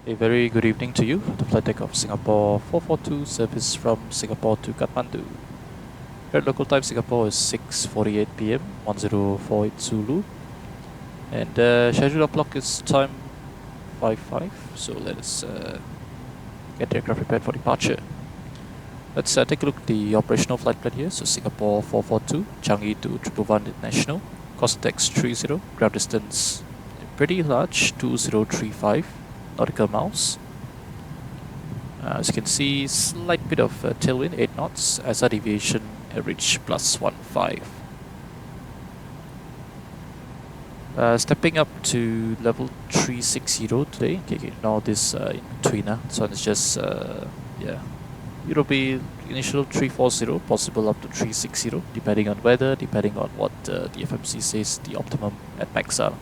A very good evening to you. The flight Takeoff Singapore 442 service from Singapore to Kathmandu. Current local time Singapore is 6:48 p.m. 1048 Zulu, and scheduled clock is time 55. So let us get the aircraft prepared for departure. Let's take a look at the operational flight plan here. So Singapore 442 Changi to 111 International. Cost index 30. Ground distance pretty large, 2035 nautical miles. As you can see, slight bit of tailwind, 8 knots. SR deviation average +15. Stepping up to level 360 today. Okay, now this in between. So it's just yeah. It'll be initial 340, possible up to 360, depending on weather, depending on what the FMC says the optimum at max are.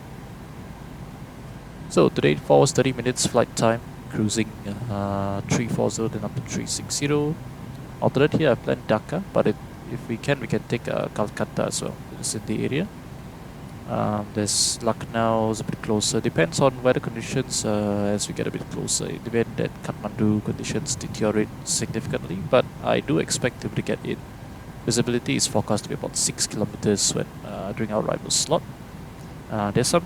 So today 4 hours 30 minutes flight time, cruising 340 then up to 360. Alternate here I planned Dhaka, but if we can take Calcutta as well. It's in the area. There's Lucknow is a bit closer. Depends on weather conditions as we get a bit closer. In the event that Kathmandu conditions deteriorate significantly, but I do expect to get in. Visibility is forecast to be about 6 kilometers when during our arrival slot. There's some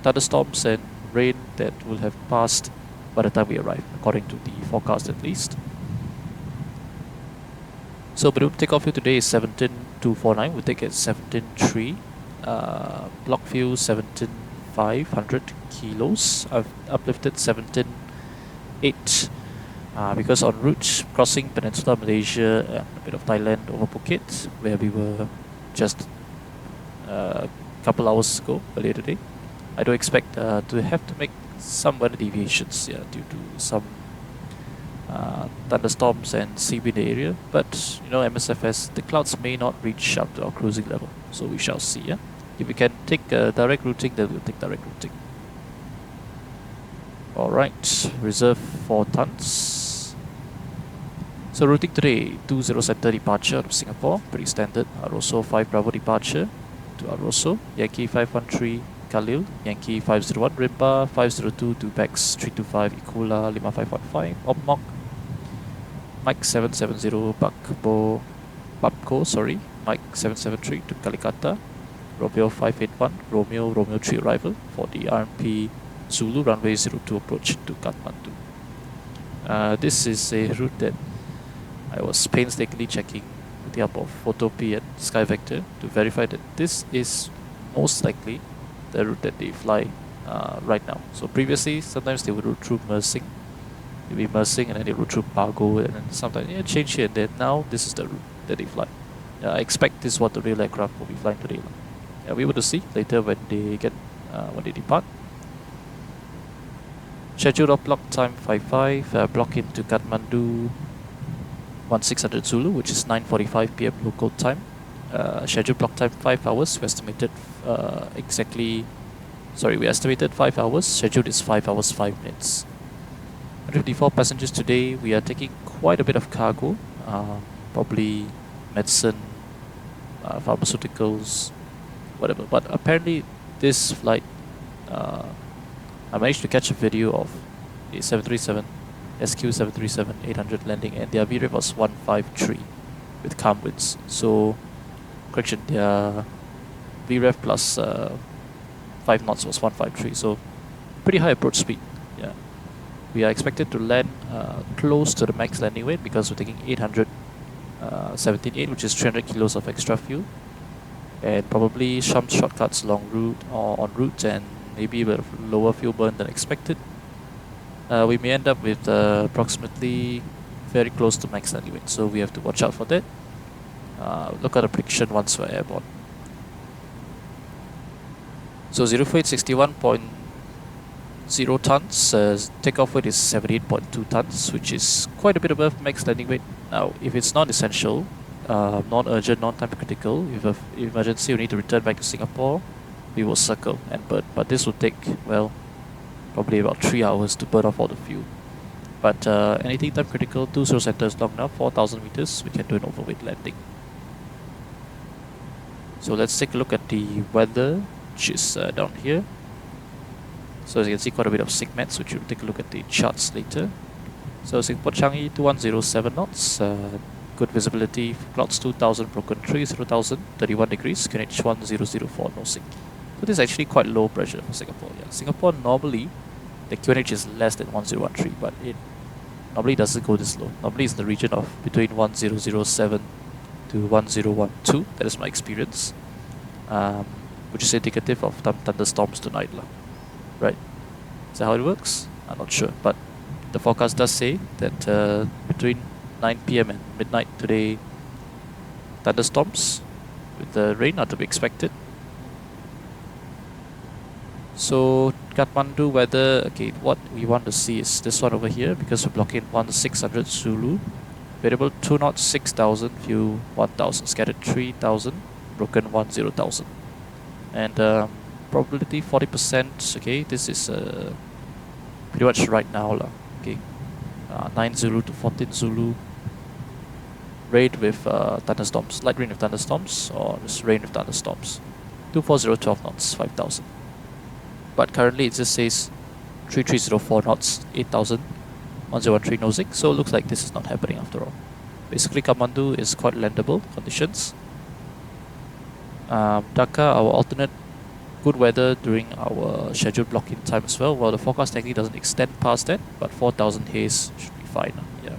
thunderstorms and rain that will have passed by the time we arrive, according to the forecast at least. So minimum takeoff here today is 17,249. We'll take it 17,3. Block fuel 17,500 kilos. I've uplifted 17,8 because en route crossing Peninsula Malaysia and a bit of Thailand over Phuket, where we were just a couple hours ago earlier today. I do expect to have to make some weather deviations due to some thunderstorms and sea wind in the area, but you know, MSFS, the clouds may not reach up to our cruising level, so we shall see. If we can take direct routing, then we'll take direct routing. Alright, reserve 4 tons. So routing today, 20 center departure out of Singapore, pretty standard. Aroso 5 Bravo departure to Aroso, Yankee 513 Khalil, Yankee 501 Rimba, 502 Dubex 325 Ikula, Lima 515 Omok, Mike 770 Babco, sorry, Mike 773 to Kalikata, Romeo 581 Romeo 3 arrival for the RMP Zulu runway 02 approach to Kathmandu. This is a route that I was painstakingly checking with the help of Photopea and SkyVector to verify that this is most likely the route that they fly right now. So previously, sometimes they would route through Mersing. They'll be Mersing and then they route through Pago, and then sometimes change here and there. Now this is the route that they fly. I expect this is what the real aircraft will be flying today. We will see later when they depart. Scheduled off block time 55. Block into Kathmandu 1600 Zulu, which is 9:45 p.m. local time. Scheduled block time 5 hours. We estimated we estimated 5 hours. Scheduled is 5 hours 5 minutes. 154 passengers today. We are taking quite a bit of cargo, probably medicine, pharmaceuticals, whatever. But apparently this flight, I managed to catch a video of a 737 SQ737-800 landing, and their VREF was 153 with calm winds. So correction, their VREF plus 5 knots was 153, so pretty high approach speed. Yeah, we are expected to land close to the max landing weight because we're taking 817.8, which is 300 kilos of extra fuel, and probably some shortcuts along route or en route, and maybe a bit of lower fuel burn than expected. We may end up with approximately very close to max landing weight, so we have to watch out for that. Look at the prediction once we're airborne. So 048 61.0 tons, takeoff weight is 78.2 tons, which is quite a bit above max landing weight. Now, if it's non-essential, non-urgent, non-time critical, if an emergency, we need to return back to Singapore, we will circle and burn. But this will take, well, probably about 3 hours to burn off all the fuel. But anything time critical, 20 center is long enough, 4,000 meters, we can do an overweight landing. So let's take a look at the weather, which is down here. So as you can see, quite a bit of segments, which we'll take a look at the charts later. So Singapore Changi 2107 knots, good visibility, clouds 2000, broken 30,000, 31 degrees, QNH 1004, no sink. So this is actually quite low pressure for Singapore. Yeah, Singapore normally the QNH is less than 1013, but it normally doesn't go this low. Normally it's in the region of between 1007 to 1012. That is my experience, which is indicative of thunderstorms tonight, right? Is that how it works? I'm not sure, but the forecast does say that between 9 PM and midnight today, thunderstorms with the rain are to be expected. So Kathmandu weather, okay, what we want to see is this one over here, because we're blocking 1600 Zulu. Variable 2 knots 6000, view 1000, scattered 3000, broken 10,000. And probability 40%, okay, this is pretty much right now, okay. 9 Zulu to 14 Zulu. Rain with thunderstorms, light rain with thunderstorms, or just rain with thunderstorms. 240, 12 knots, 5000. But currently it just says 3304 knots, 8000, 1013 nosing, so it looks like this is not happening after all. Basically Kathmandu is quite landable conditions. Dhaka, our alternate good weather during our scheduled blocking time as well. Well, the forecast technically doesn't extend past that, but 4000 haze should be fine. Yeah.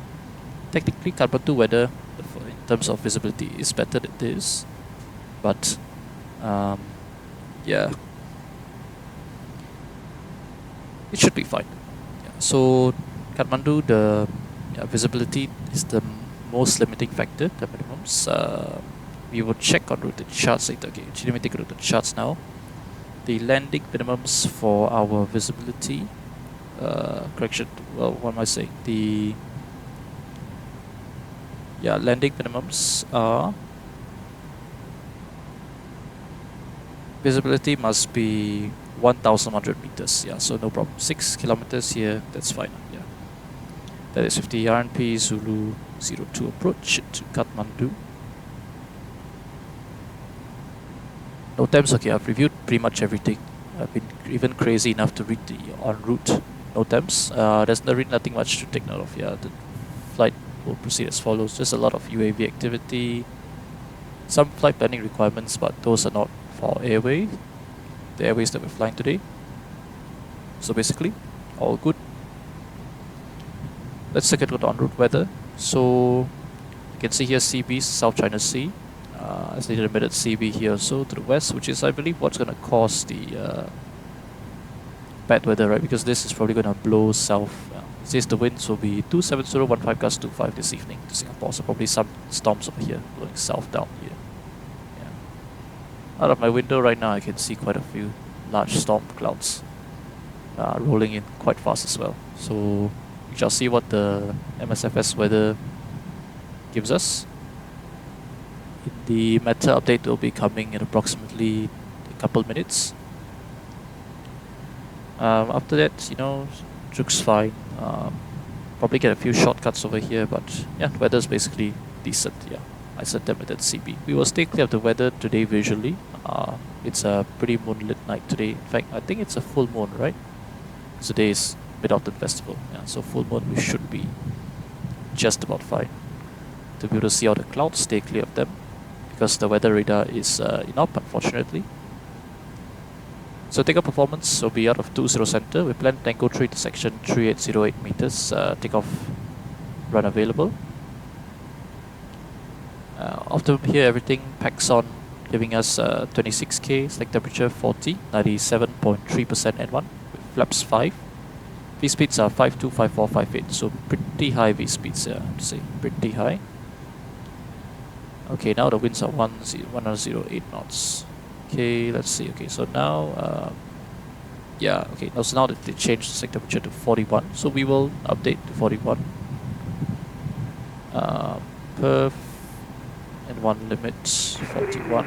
Technically Kathmandu weather in terms of visibility is better than this, but yeah, it should be fine. Yeah. So Kathmandu, the visibility is the most limiting factor, the minimums. We will check on the charts later. Okay, let me take a look at the charts now. The landing minimums for our visibility, correction, well, what am I saying? The landing minimums are, visibility must be 1100 meters. Yeah, so no problem. 6 kilometers here, that's fine. Yeah, that is 50 RNP Zulu 02 approach to Kathmandu. No temps, okay, I've reviewed pretty much everything. I've been even crazy enough to read the en route no temps. There's nothing much to take note of. Yeah, the flight will proceed as follows. Just a lot of UAV activity, some flight planning requirements, but those are not for airway, the airways that we're flying today. So basically, all good. Let's take a look at en route weather. So you can see here CB, South China Sea. As they admitted CB here also to the west, which is I believe what's going to cause the bad weather, right? Because this is probably going to blow south. It says the winds will be 27015 gusts 25 this evening to Singapore, so probably some storms over here blowing south down here. Yeah. Out of my window right now I can see quite a few large storm clouds rolling in quite fast as well. So we shall see what the MSFS weather gives us. The meta update will be coming in approximately a couple minutes. After that, you know, looks fine. Probably get a few shortcuts over here, but yeah, the weather's basically decent. Yeah, I set them at CB. We will stay clear of the weather today visually. It's a pretty moonlit night today. In fact, I think it's a full moon, right? Today is Mid-Autumn Festival. Yeah, so full moon we should be just about fine. To be able to see all the clouds, stay clear of them, because the weather radar is inop, unfortunately. So takeoff performance will be out of 20 center. We plan Tango 3 to section 3808 meters. Takeoff run available. After here, everything packs on, giving us 26K, select temperature 40, 97.3% N1, with flaps 5. V speeds are 52, 54, 58, so pretty high V speeds, I have to say, pretty high. Okay, now the winds are 108 knots. Okay, let's see. Okay, so now, yeah, okay, so now they changed the select temperature to 41, so we will update to 41. Perf and one limit 41.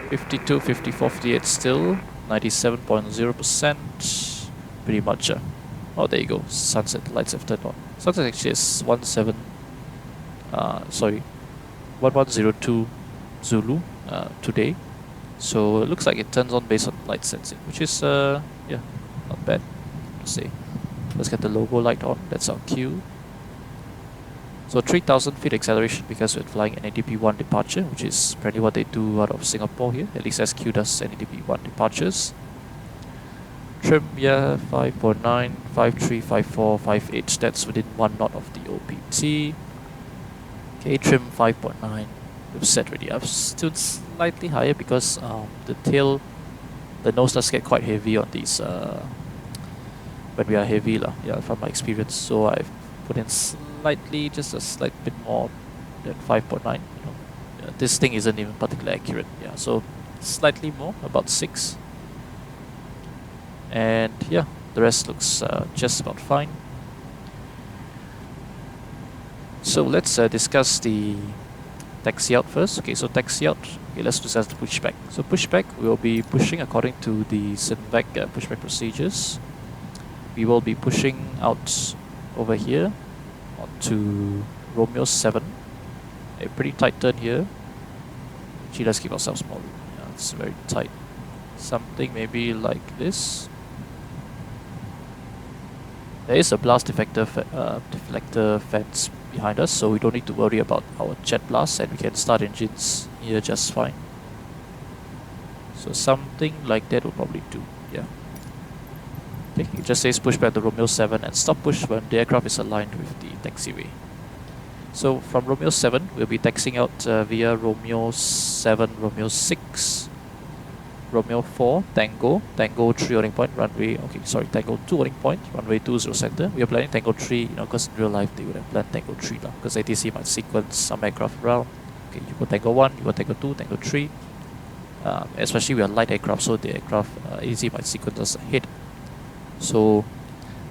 52, 54, 58 still, 97.0%. Pretty much. Oh, there you go. Sunset lights have turned on. Sunset actually is 1102 Zulu today. So it looks like it turns on based on light sensing, which is yeah, not bad to say. Let's get the logo light on. That's our Q. So 3,000 feet acceleration because we're flying NADP-1 departure, which is apparently what they do out of Singapore here. At least SQ does NADP-1 departures. Trim, yeah, 5.9, 5.3, 5.4, 5.8. That's within 1 knot of the OPT. Okay, trim 5.9. We've set already. I've stood slightly higher because the tail, the nose does get quite heavy on these when we are heavy lah. Yeah, from my experience. So I've put in slightly, just a slight bit more than 5.9. You know, this thing isn't even particularly accurate. Yeah, so slightly more, about 6. And yeah, the rest looks just about fine. So let's discuss the taxi out first. Okay, so taxi out. Okay, let's discuss the pushback. So pushback, we will be pushing according to the SINVAC pushback procedures. We will be pushing out over here onto Romeo 7. A pretty tight turn here. Actually, let's give ourselves more room. Yeah, it's very tight. Something maybe like this. There is a blast deflector fence behind us, so we don't need to worry about our jet blast, and we can start engines here just fine. So something like that will probably do, yeah. Okay, it just says push back to Romeo 7 and stop push when the aircraft is aligned with the taxiway. So from Romeo 7, we'll be taxiing out via Romeo 7, Romeo 6, Romeo 4, Tango 3 holding point, runway, okay, sorry, Tango 2 holding point, runway 20 center. We are planning Tango 3, you know, because in real life they would have planned Tango 3 now, because ATC might sequence some aircraft around. Okay, you go Tango 1, you go Tango 2, Tango 3. Especially we are light aircraft, so the aircraft ATC might sequence us ahead. So,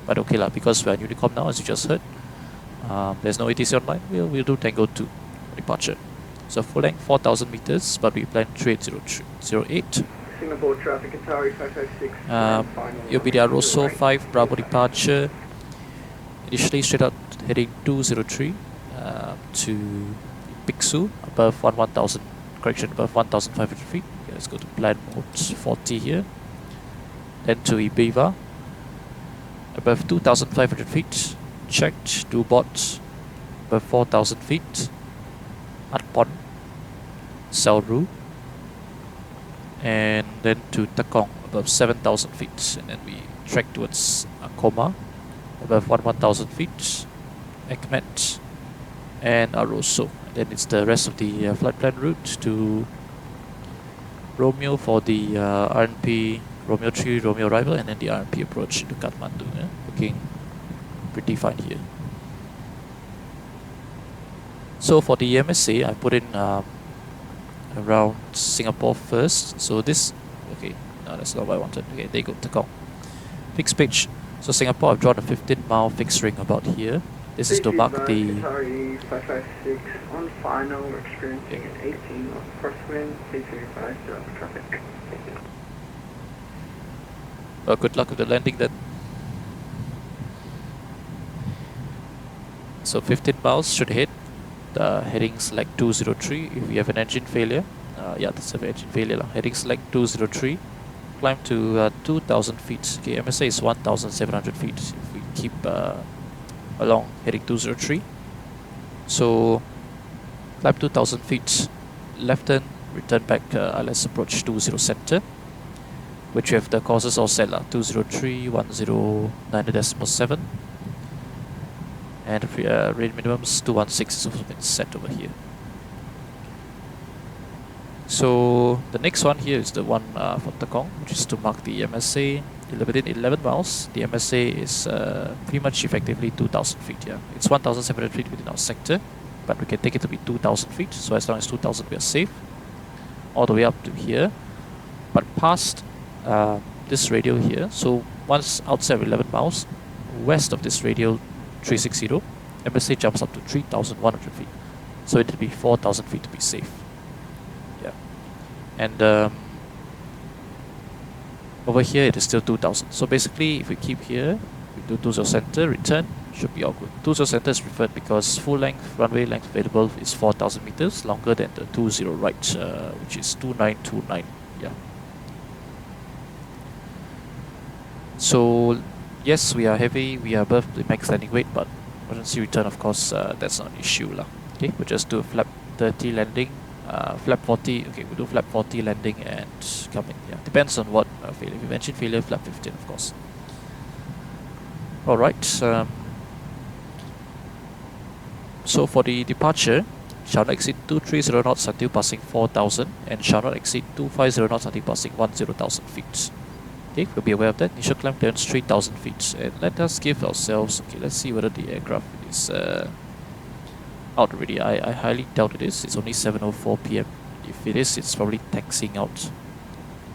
but okay lah, because we are Unicom now, as you just heard. There's no ATC online, we'll do Tango 2 departure. So full length 4,000 meters, but we plan 3808. Singapore traffic, Atari 556. You'll be the Aroso 5 Bravo departure. Initially straight out heading 203 to Pixu above 1,000, correction, above 1,500 feet. Okay, let's go to plan mode 40 here. Then to Ibiza above 2,500 feet. Checked, do bot above 4,000 feet. Atpon, Selru, and then to Tekong above 7,000 feet, and then we trek towards Akoma above 1,000 feet, Ekmet, and Aroso. And then it's the rest of the flight plan route to Romeo for the RNP, Romeo 3, Romeo arrival, and then the RNP approach to Kathmandu. Yeah? Looking pretty fine here. So for the MSA, I put in around Singapore first. So this, okay, no, that's not what I wanted. Okay, there you go, Tekong. Fixed pitch. So Singapore, I've drawn a 15-mile fixed ring about here. This is to mark the... Atari 556 on final, we're experiencing an 18 knots crosswind, 335 direct traffic. Well, good luck with the landing then. So 15 miles should hit. Heading select 203 if we have an engine failure. Yeah, that's an engine failure. Heading select 203. Climb to 2,000 feet. Okay, MSA is 1,700 feet if we keep along heading 203. So climb 2,000 feet. Left turn, return back. Let's approach 20 center, which we have the courses all set. 203, 109.7. And rate minimums 216 is also been set over here. So the next one here is the one for Tekong, which is to mark the MSA. Within 11 miles, the MSA is pretty much effectively 2,000 feet. Yeah, it's 1,700 feet within our sector, but we can take it to be 2,000 feet. So as long as 2,000, we are safe. All the way up to here, but past this radial here. So once outside of 11 miles, west of this radial 360, MSA jumps up to 3,100 feet. So it will be 4,000 feet to be safe. Yeah. And over here it is still 2,000. So basically if we keep here, we do 20 center, return, should be all good. 20 center is preferred because full length, runway length available is 4,000 meters, longer than the 20 right, which is 2,929. So yes, we are heavy, we are above the max landing weight, but emergency return, of course, that's not an issue lah. Okay, we'll just do a flap 30 landing, flap 40. Okay, we'll do flap 40 landing and come in. Yeah, depends on what failure. If you mentioned failure, flap 15, of course. All right. So for the departure, shall not exceed 230 knots until passing 4,000, and shall not exceed 250 knots until passing 10,000 feet. Okay, we'll be aware of that. Initial climb clearance 3,000 feet, and let us give ourselves. Okay, let's see whether the aircraft is out already. I highly doubt it is. It's only 7:04 p.m. If it is, it's probably taxiing out.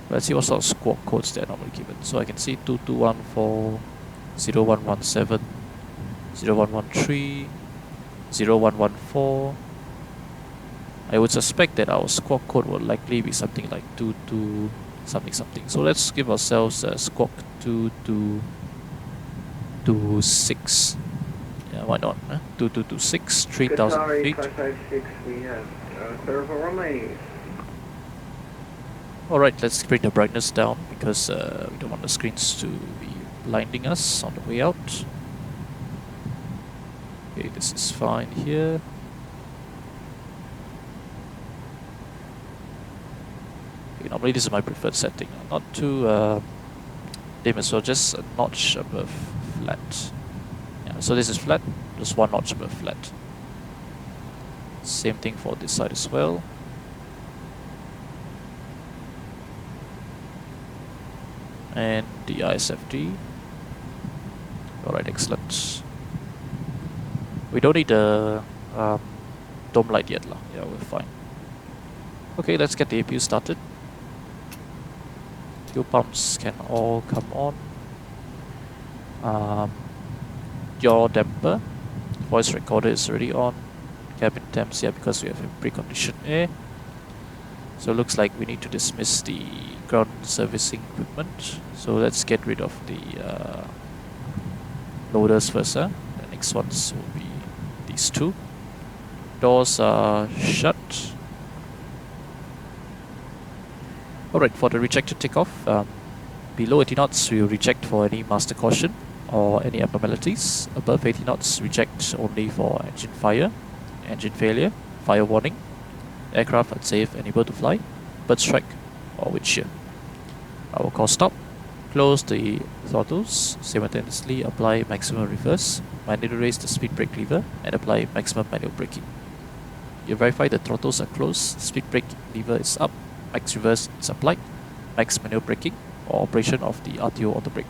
Let's see what sort of squawk codes they're normally given. So I can see 2214, 0117, 0113, 0114. I would suspect that our squawk code will likely be something like 22 something. So let's give ourselves a squawk 2226. Yeah, why not? 2226, 3,000 feet. 556, we have clear for runway. Alright, let's bring the brightness down because we don't want the screens to be blinding us on the way out. Okay, this is fine here. Okay, normally this is my preferred setting. Not too dim as well, just a notch above flat. Yeah, so this is flat, just one notch above flat. Same thing for this side as well. And the ISFD. Alright, excellent. We don't need a dome light yet lah. Yeah, we're fine. Okay, let's get the APU started. Fuel pumps can all come on. Yaw damper. Voice recorder is already on. Cabin temps, yeah, because we have preconditioned air. So it looks like we need to dismiss the ground servicing equipment. So let's get rid of the loaders first. The next ones will be these two. Doors are shut. Alright, for the rejected takeoff, below 80 knots we will reject for any master caution or any abnormalities. Above 80 knots, reject only for engine fire, engine failure, fire warning, aircraft unsafe and able to fly, bird strike or wind shear. I will call stop, close the throttles, simultaneously apply maximum reverse, manually raise the speed brake lever and apply maximum manual braking. You verify the throttles are closed, speed brake lever is up, max reverse is applied, max manual braking or operation of the RTO auto brake.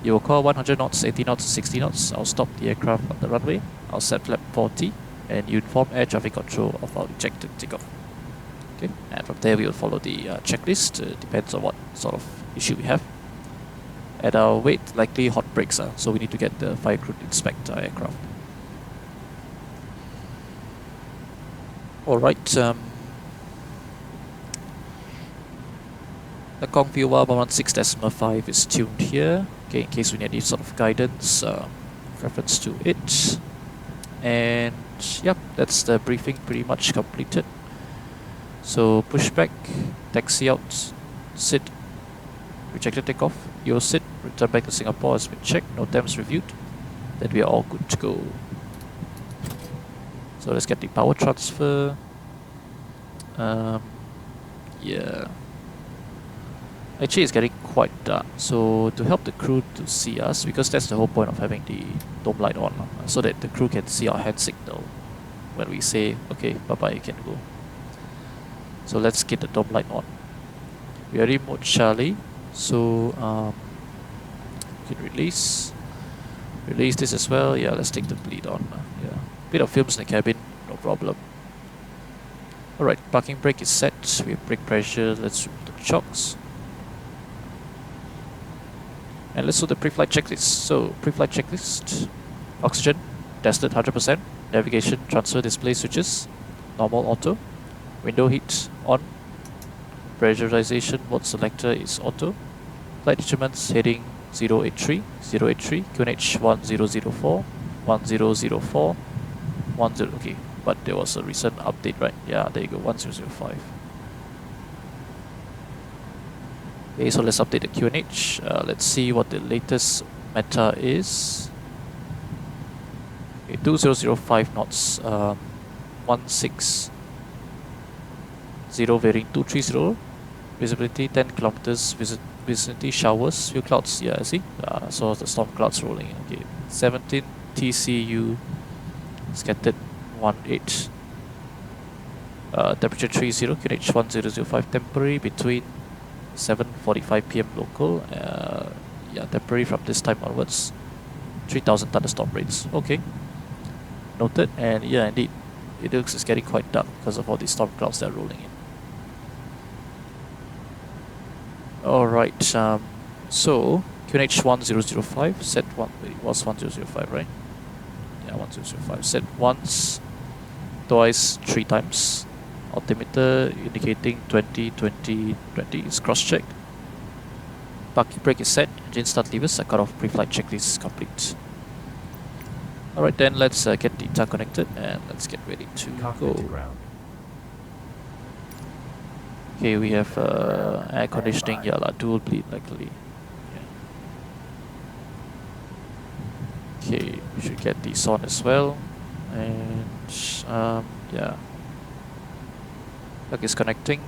You will call 100 knots, 80 knots, 60 knots. I'll stop the aircraft on the runway. I'll set flap 40 and you inform air traffic control of our rejected takeoff. Okay, and from there we will follow the checklist. Depends on what sort of issue we have. At our weight, likely hot brakes, so we need to get the fire crew to inspect our aircraft. Alright, the Kongviewer 116.5 is tuned here. Okay, in case we need any sort of guidance, reference to it. And yep, that's the briefing pretty much completed. So pushback, taxi out, sit, rejected takeoff, you'll sit, return back to Singapore has been checked, no temps reviewed, then we are all good to go. So let's get the power transfer. Yeah. Actually it's getting quite dark, so to help the crew to see us, because that's the whole point of having the dome light on, so that the crew can see our hand signal when we say, okay, bye bye, you can go. So let's get the dome light on. We are in mode Charlie, so we can release this as well. Yeah, let's take the bleed on. Yeah, bit of films in the cabin, no problem. Alright, parking brake is set, we have brake pressure, let's remove the chocks. And let's do the pre-flight checklist. So, pre-flight checklist, oxygen, tested 100%, navigation, transfer display switches, normal auto, window heat on, pressurization mode selector is auto, flight instruments heading 083, QNH 1004, 1004, 10, okay, but there was a recent update, right? Yeah, there you go, 1005. Okay, so let's update the QNH. Let's see what the latest meta is. Okay, 2005 knots, 160 bearing 230, visibility 10 kilometers, vicinity showers, few clouds, yeah, see? So the storm clouds rolling in. Okay, 17 TCU, scattered 18. Temperature 30, QNH 1005, temporary between 7:45 PM local. Yeah, temporary from this time onwards. 3000 thunderstorm rates. Okay, noted. And yeah, indeed, it looks it's getting quite dark because of all these storm clouds that are rolling in. All right. So QNH 1005 set one. It was 1005, right? Yeah, 1005. Set once, twice, 3 times. Altimeter indicating 20, 20, 20 is cross-checked. Parking brake is set. Engine start levers are cut off. Pre-flight checklist is complete. Alright then, let's get the TAR connected and let's get ready to Cockpit to go. ground. Okay, we have air conditioning, yeah, dual bleed likely. Yeah. Okay, we should get these on as well. And yeah. Plug is connecting.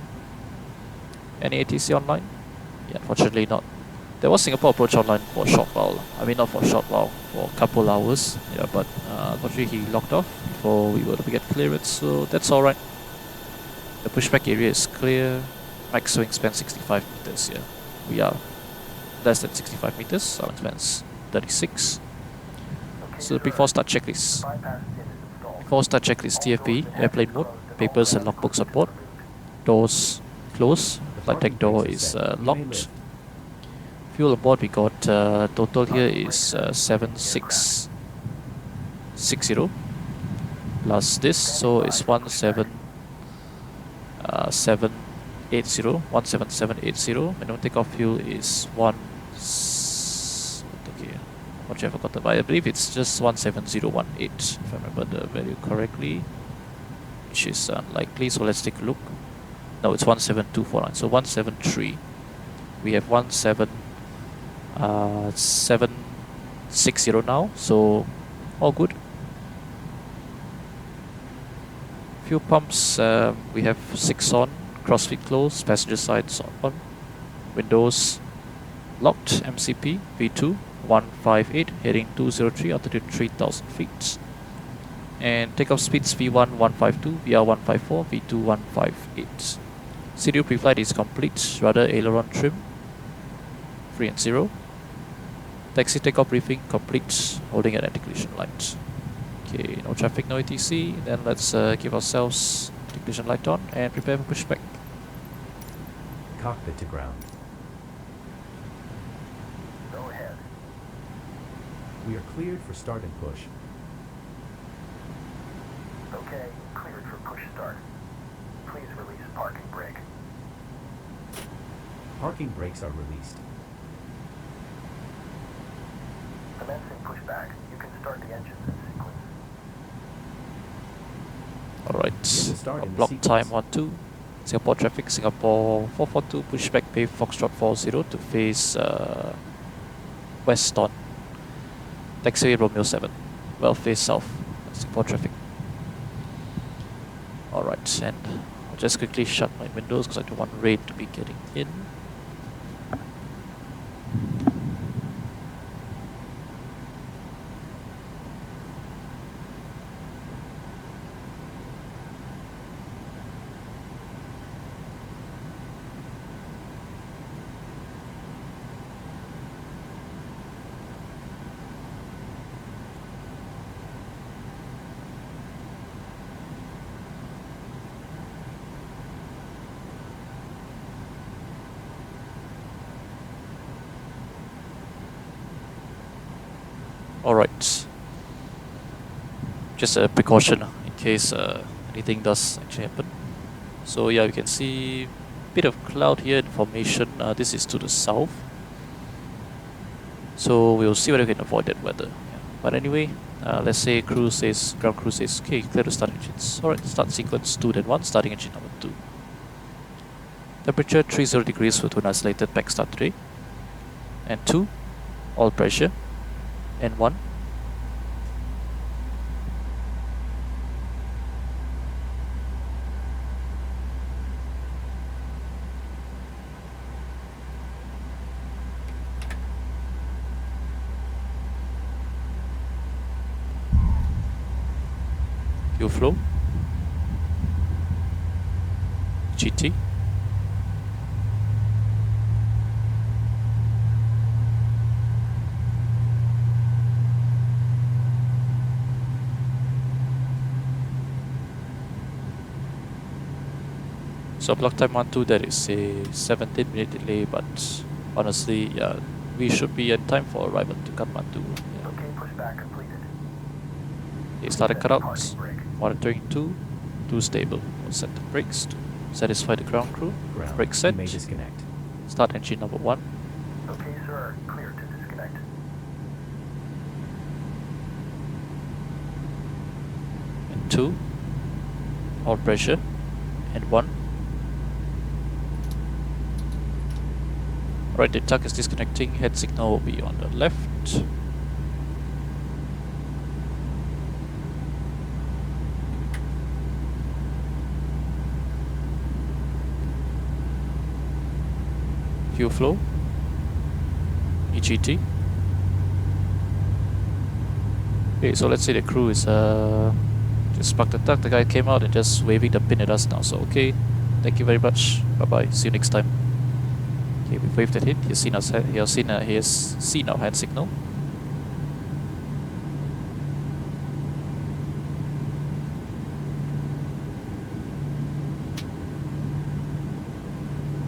Any ATC online? Yeah, unfortunately not. There was Singapore approach online for a short while. I mean, not for a short while, for a couple hours. Yeah, but unfortunately he locked off before we were to get clearance, so that's alright. The pushback area is clear. Max wingspan 65 meters. Yeah, we are less than 65 meters. Our wingspan's 36. So before start checklist. Before start checklist, TFP, airplane mode, papers and logbooks on board. Doors closed. Flight deck door is locked. Fuel on board we got total here is 7660 plus this, so it's 17780. Minimum takeoff fuel is okay, what you have forgotten, but I believe it's just 17018 if I remember the value correctly, which is unlikely. So let's take a look. No, it's 17249. So 173. We have 760 now. So all good. Fuel pumps. We have 6 on. Crossfit closed. Passenger sides on. Windows locked. MCP V2 158 heading 203. Altitude 3000 feet. And takeoff speeds V1 152, VR 154, V2 158. CDU pre-flight is complete, rudder aileron trim, free and 0. Taxi takeoff briefing complete, holding at anti-collision light. Okay, no traffic, no ATC. Then let's give ourselves anti-collision light on and prepare for pushback. Cockpit to ground. Go ahead. We are cleared for start and push. Okay, cleared for push start. Please release parking brake. Parking brakes are released. Commencing pushback. You can start the engines in sequence. Alright, start in the block sequence. time 12. Singapore traffic, Singapore 442, pushback pay Foxtrot 40 to face west on taxiway Romeo 7. Well face south, Singapore traffic. Alright, and I'll just quickly shut my windows because I don't want rain to be getting in. Alright, just a precaution in case anything does actually happen. So yeah, you can see a bit of cloud here in formation. This is to the south. So we'll see whether we can avoid that weather. Yeah. But anyway, let's say ground crew says, okay, clear to start engines. Alright, start sequence 2 then 1, starting engine number 2. Temperature 30 degrees with an isolated back start today. And 2, all pressure. And 1. Fuel flow. GT. So block time 1-2, there is a 17-minute delay, but honestly, yeah, we should be in time for arrival to Kathmandu. Yeah. Okay, pushback completed. Okay, started cut out. Parking brake. Monitoring 2 stable. We'll set the brakes to satisfy the ground crew. Ground. Brake set. You may disconnect. Start engine number 1. Okay, sir. Clear to disconnect. And 2. All pressure. And 1. Alright, the tuck is disconnecting. Head signal will be on the left. Fuel flow. EGT. Okay, so let's say the crew is just parked the tuck. The guy came out and just waving the pin at us now. So okay, thank you very much. Bye bye. See you next time. Okay, we waved at him. He has seen us. He has seen our hand signal.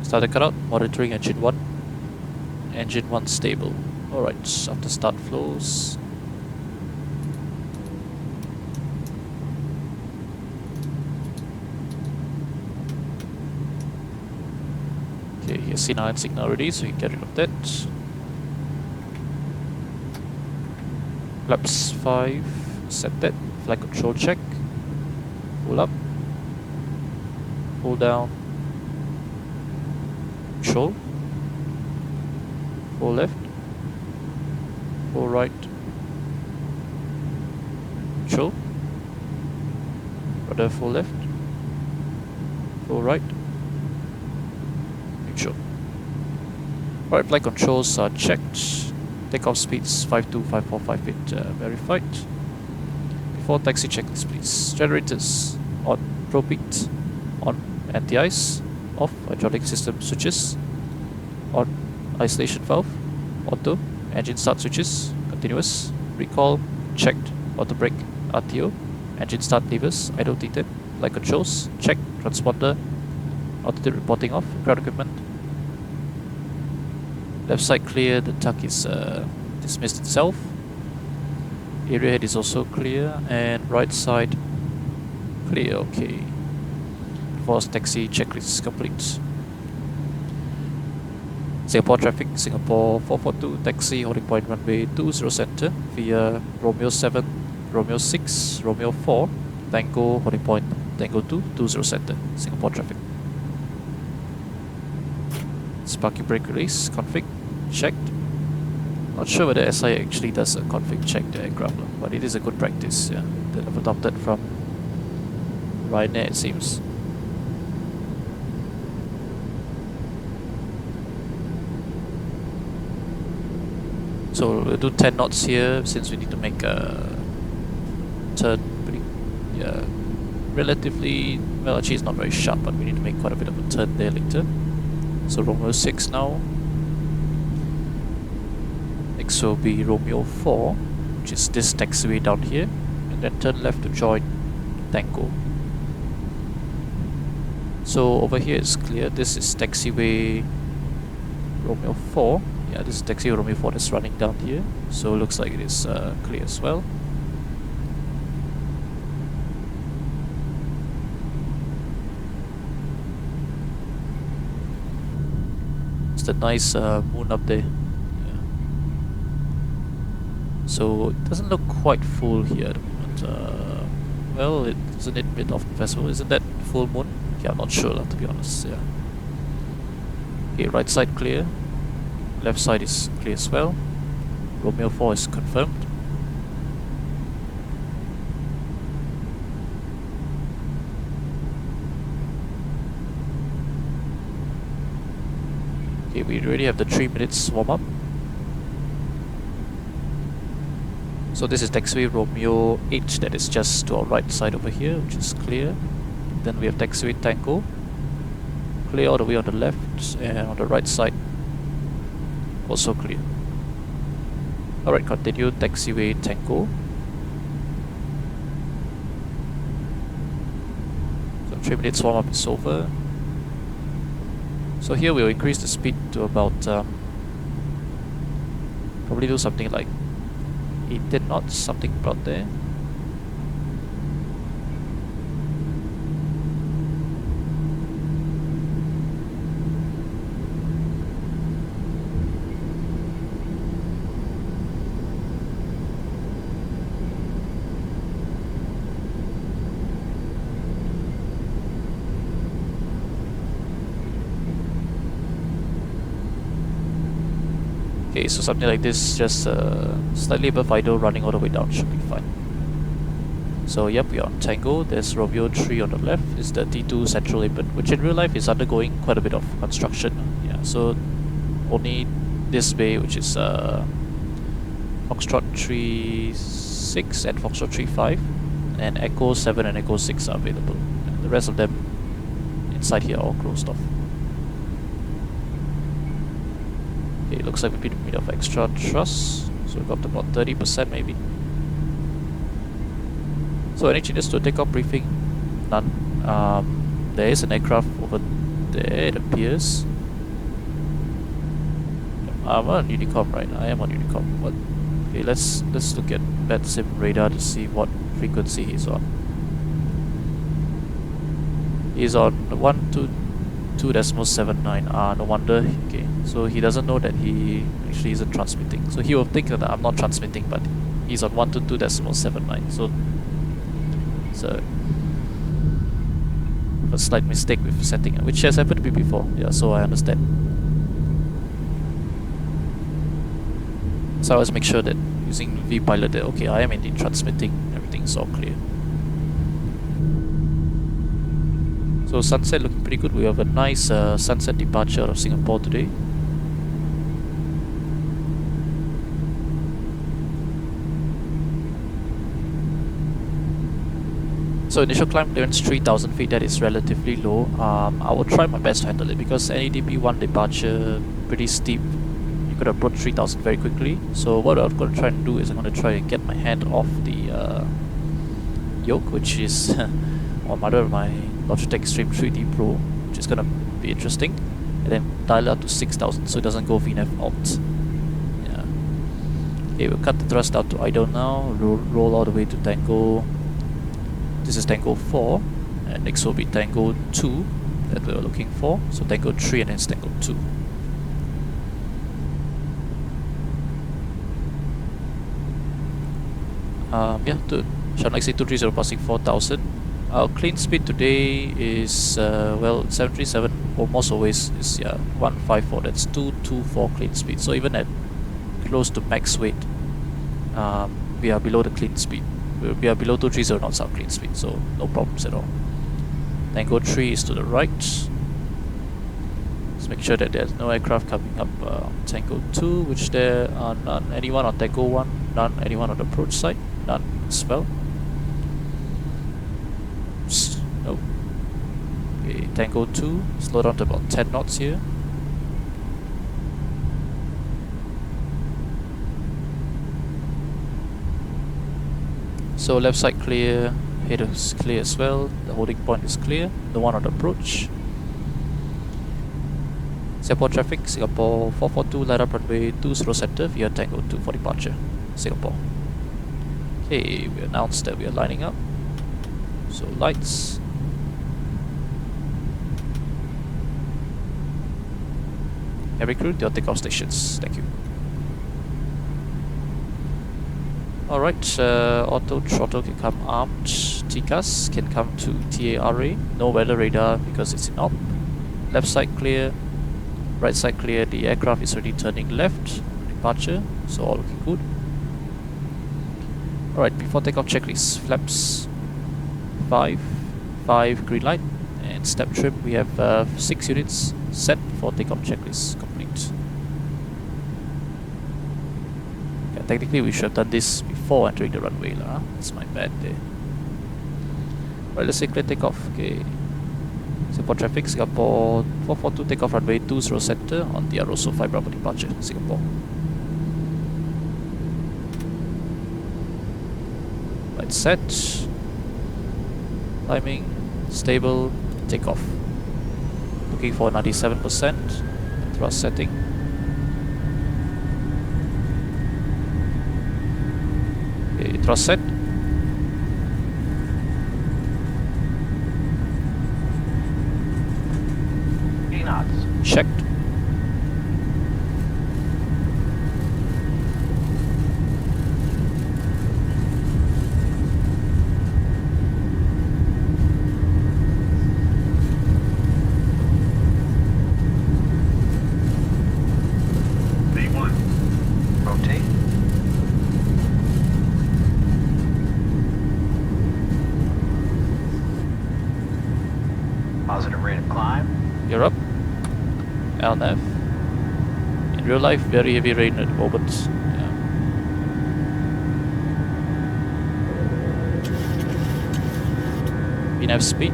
Started cut out. Monitoring engine 1. Engine 1 stable. Alright, after start flows. Okay, he has seen our hand signal already, so he can get rid of that. Laps 5, set that. Flight control check. Pull up. Pull down. Control. Full left. Full right. Control. Rudder full left. Full right. Neutral. Alright, flight controls are checked. Takeoff speeds 52545 feet verified. Before taxi checklist please. Generators on, propane on, anti-ice off, hydraulic system switches on, isolation valve auto, engine start switches continuous, recall checked, auto brake RTO, engine start levers idle T10, flight controls checked, transponder altitude reporting off, ground equipment left side clear, the tuck is dismissed itself, area head is also clear, and right side clear. Okay, force taxi checklist complete. Singapore traffic, Singapore 442 taxi holding point runway 20 center via Romeo 7, Romeo 6, Romeo 4, Tango holding point Tango 2, 20 center, Singapore traffic. Sparking brake release, config, checked. Not sure whether SI actually does a config check the aircraft, but it is a good practice, yeah, that I've adopted from Ryanair it seems. So we'll do 10 knots here since we need to make a turn pretty, yeah, relatively, well actually it's not very sharp, but we need to make quite a bit of a turn there later. So Romeo 6 now. Next will be Romeo 4, which is this taxiway down here, and then turn left to join Tango. So over here is clear. This is taxiway Romeo 4. Yeah, this is taxiway Romeo 4 that's running down here. So it looks like it is clear as well. It's the nice moon up there. Yeah. So it doesn't look quite full here at the moment. Well, isn't it mid of the festival? Isn't that full moon? Yeah, I'm not sure to be honest. Yeah. Okay, right side clear. Left side is clear as well. Romeo 4 is confirmed. Okay, we already have the 3 minutes warm up. So this is taxiway Romeo 8 that is just to our right side over here, which is clear. Then we have taxiway Tango, clear all the way on the left, and on the right side also clear. Alright, continue taxiway Tango. So 3 minutes warm up is over. So here we'll increase the speed to about probably do something like 18 knots, something about there. Okay, so something like this, just slightly above idle, running all the way down, should be fine. So yep, we are on Tango. There's Romeo 3 on the left. It's the T2 central apron, which in real life is undergoing quite a bit of construction. Yeah, so only this bay, which is Foxtrot 3.6 and Foxtrot 3.5, and Echo 7 and Echo 6 are available. And the rest of them inside here are all closed off. Okay, looks like we need a bit of extra thrust, so we've got about 30% maybe. So any changes to takeoff briefing? None. There is an aircraft over there, it appears. I'm on Unicom, right? I am on Unicom. What? Okay, let's look at BatSim radar to see what frequency he's on. He's on 122.79. No wonder. Okay, so he doesn't know that he actually isn't transmitting. So he will think that I'm not transmitting, but he's on 122.79. So it's a slight mistake with setting, which has happened to me before. Yeah, so I understand. So I always make sure that using vPilot that okay, I am indeed transmitting, everything's all clear. So sunset looking pretty good. We have a nice sunset departure out of Singapore today. So initial climb clearance 3000 feet, that is relatively low. I will try my best to handle it because NADP 1 departure pretty steep. You could approach 3000 very quickly. So what I'm going to try and do is I'm going to try and get my hand off the yoke, which is on my Logitech Extreme 3D Pro, which is going to be interesting, and then dial out to 6000 so it doesn't go VNAV alt. Yeah. Okay, we'll cut the thrust out to idle now, roll all the way to Tango. This is Tango 4, and next will be Tango 2 that we were looking for. So Tango 3 and then it's Tango 2. Yeah, to Channel XA230 passing 4000. Our clean speed today is, well, 737 almost always is 154. That's 224 clean speed. So even at close to max weight, we are below the clean speed. We are below 230 knots our clean speed, so no problems at all. Tango 3 is to the right. Let's make sure that there's no aircraft coming up. Tango 2, which there are none. Anyone on Tango 1? None. Anyone on the approach side? None as well. No. Okay, Tango 2, slow down to about 10 knots here. So left side clear, head is clear as well, the holding point is clear, the one on the approach. Singapore traffic, Singapore 442, light up runway 20 center via Tango 2 for departure, Singapore. Okay, we announced that we are lining up. So lights. Every crew, to your takeoff stations. Thank you. Alright, auto throttle can come armed. TCAS can come to TARA. No weather radar because it's in op. Left side clear. Right side clear, the aircraft is already turning left, departure, so all looking good. Alright, before takeoff checklist, flaps 5, green light, and step trim, we have 6 units set for takeoff checklist complete. Yeah, technically we should have done this before entering the runway lah. That's my bad there. Right, let's say clear takeoff. Okay. Singapore traffic, Singapore 442 takeoff runway 20 center on the Aroso 5 Bravo departure, Singapore. Right, set. Timing, stable, takeoff. Looking for 97%. Thrust setting. Okay, thrust set. Checked. V1. Rotate. Positive rate of climb. You're up. LNF. In real life, very heavy rain at the moment. Yeah. VNAV speed.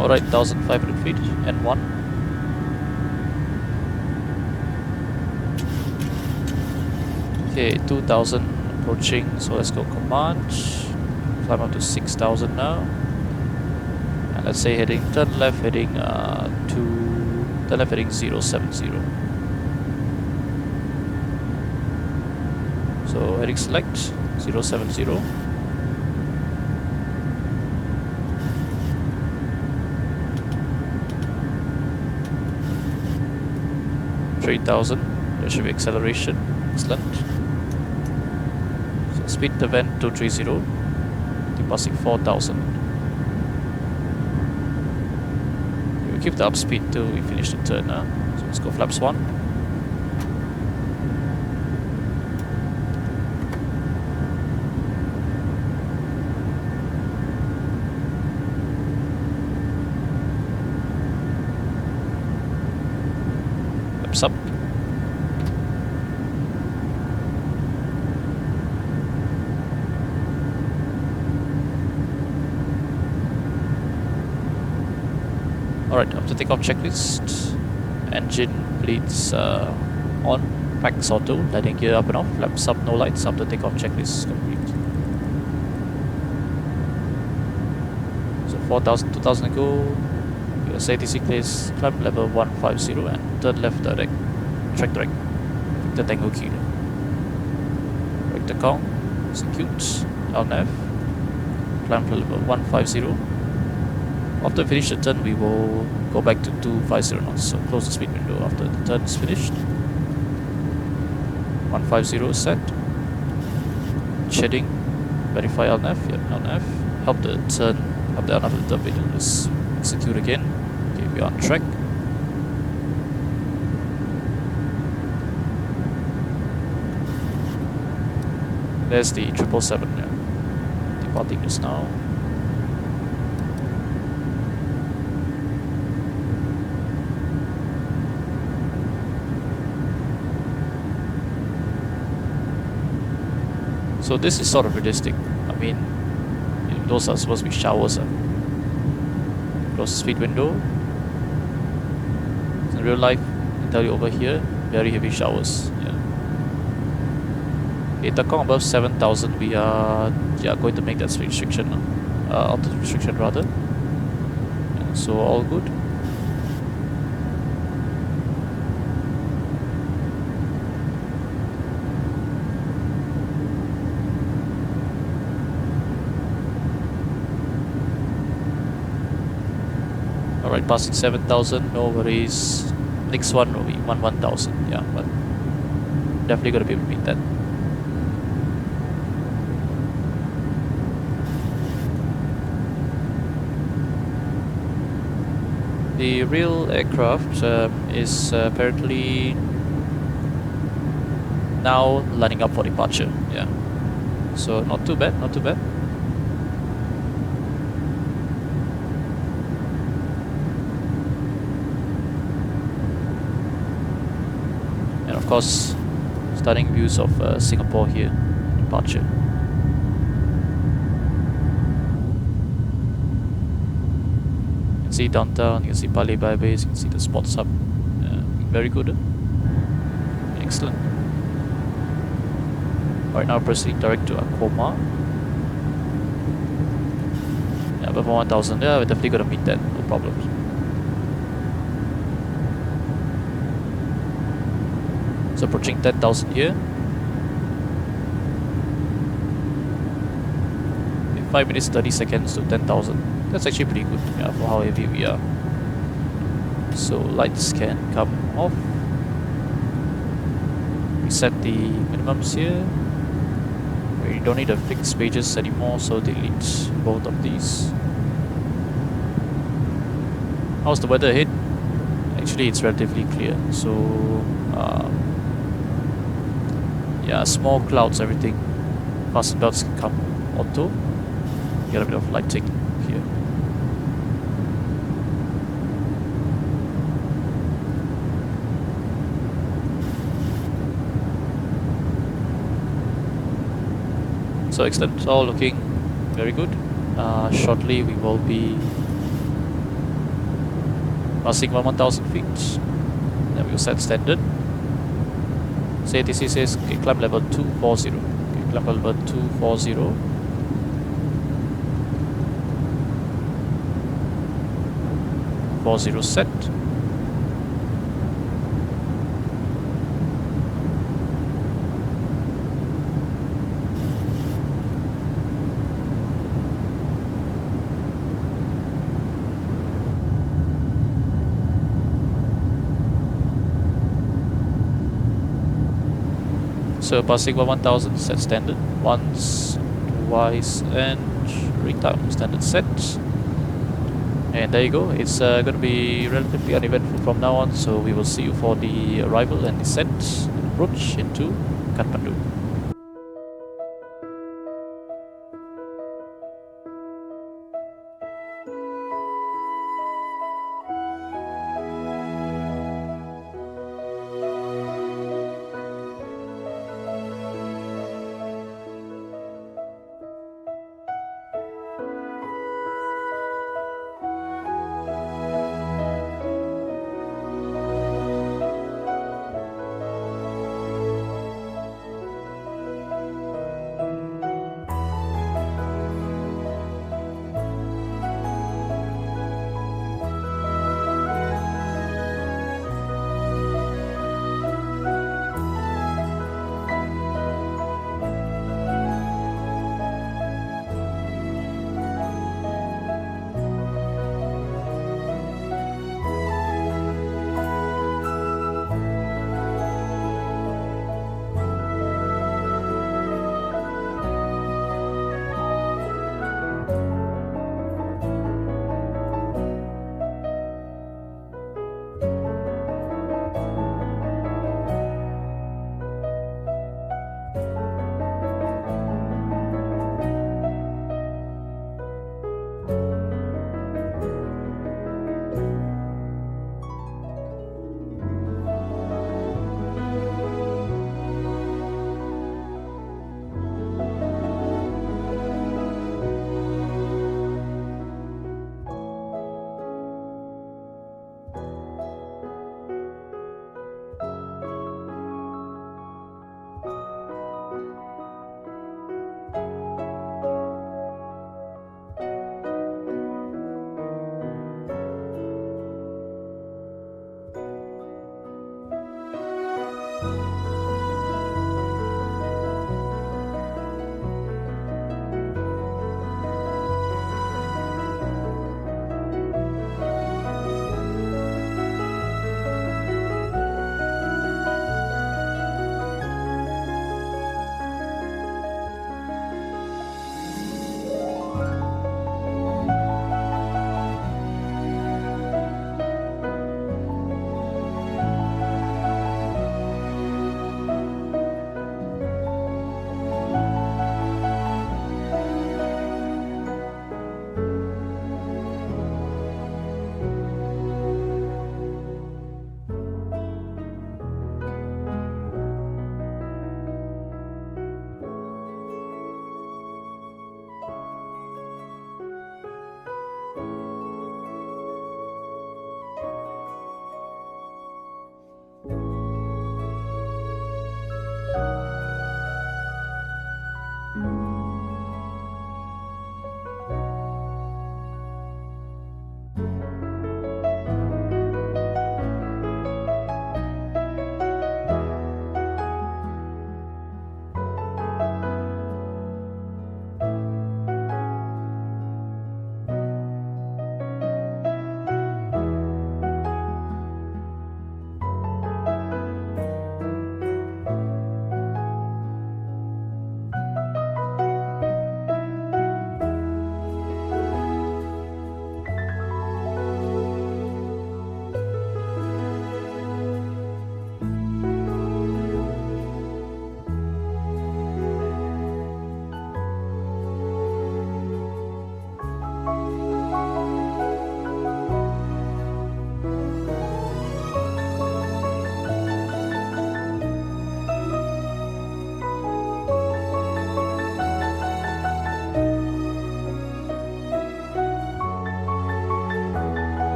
Alright, 1500 feet and 1. Okay, 2000 approaching, so let's go command. Climb up to 6000 now. And let's say heading turn left, heading turn left heading 070. So heading select 070. There should be acceleration. Excellent. So speed the vent 230, depassing 4000. We'll keep the up speed till we finish the turn now. So let's go flaps 1. Flaps up. Alright, after takeoff checklist, engine bleeds on, packs auto, landing gear up and off, flaps up, no lights, after takeoff checklist complete. So 4000, 2000 to go, your safety clears, climb level 150 and turn left direct, track direct, Victor Tango Kilo. Right the Kong, execute, LNAV, climb to level 150. After we finish the turn, we will go back to 250 knots, so close the speed window after the turn is finished. 150 set. Shedding, verify LNAV, yep, LNAV. Help the turn, help the LNAV turn window, let's execute again. Okay, we are on track. There's the 777, yeah. Departing just now. So this is sort of realistic. I mean, those are supposed to be showers. Close the speed window. In real life, I tell you over here, very heavy showers. Yeah. Okay, Takong above 7000, we are going to make that speed restriction, altitude restriction rather. Yeah, so all good. passing 7,000, no worries. Next one will be 1,000, yeah, but definitely gonna be able to beat that. The real aircraft is apparently now lining up for departure, yeah. So not too bad, not too bad. And of course, stunning views of Singapore here, departure. You can see downtown, you can see Palais Bay Base, you can see the sports hub. Very good. Excellent. Right now proceeding direct to Akoma. Yeah, above 1,000, yeah, we're definitely gonna meet that, no problems. So approaching 10,000 here. In 5 minutes 30 seconds to 10,000. That's actually pretty good, yeah, for how heavy we are. So lights can come off. Reset the minimums here. We don't need the fixed pages anymore, so delete both of these. How's the weather ahead? Actually, it's relatively clear. So, yeah, small clouds, everything. Fasten belts can come auto. Get a bit of lighting here. So excellent, all looking very good. Shortly we will be passing 1,000 feet. Then we will set standard. So ATC says okay, climb level 240. Okay, climb level 240. Set. So passing 1,000, set standard once, twice, and return standard set. And there you go. It's going to be relatively uneventful from now on. So we will see you for the arrival and descent and approach into Kathmandu.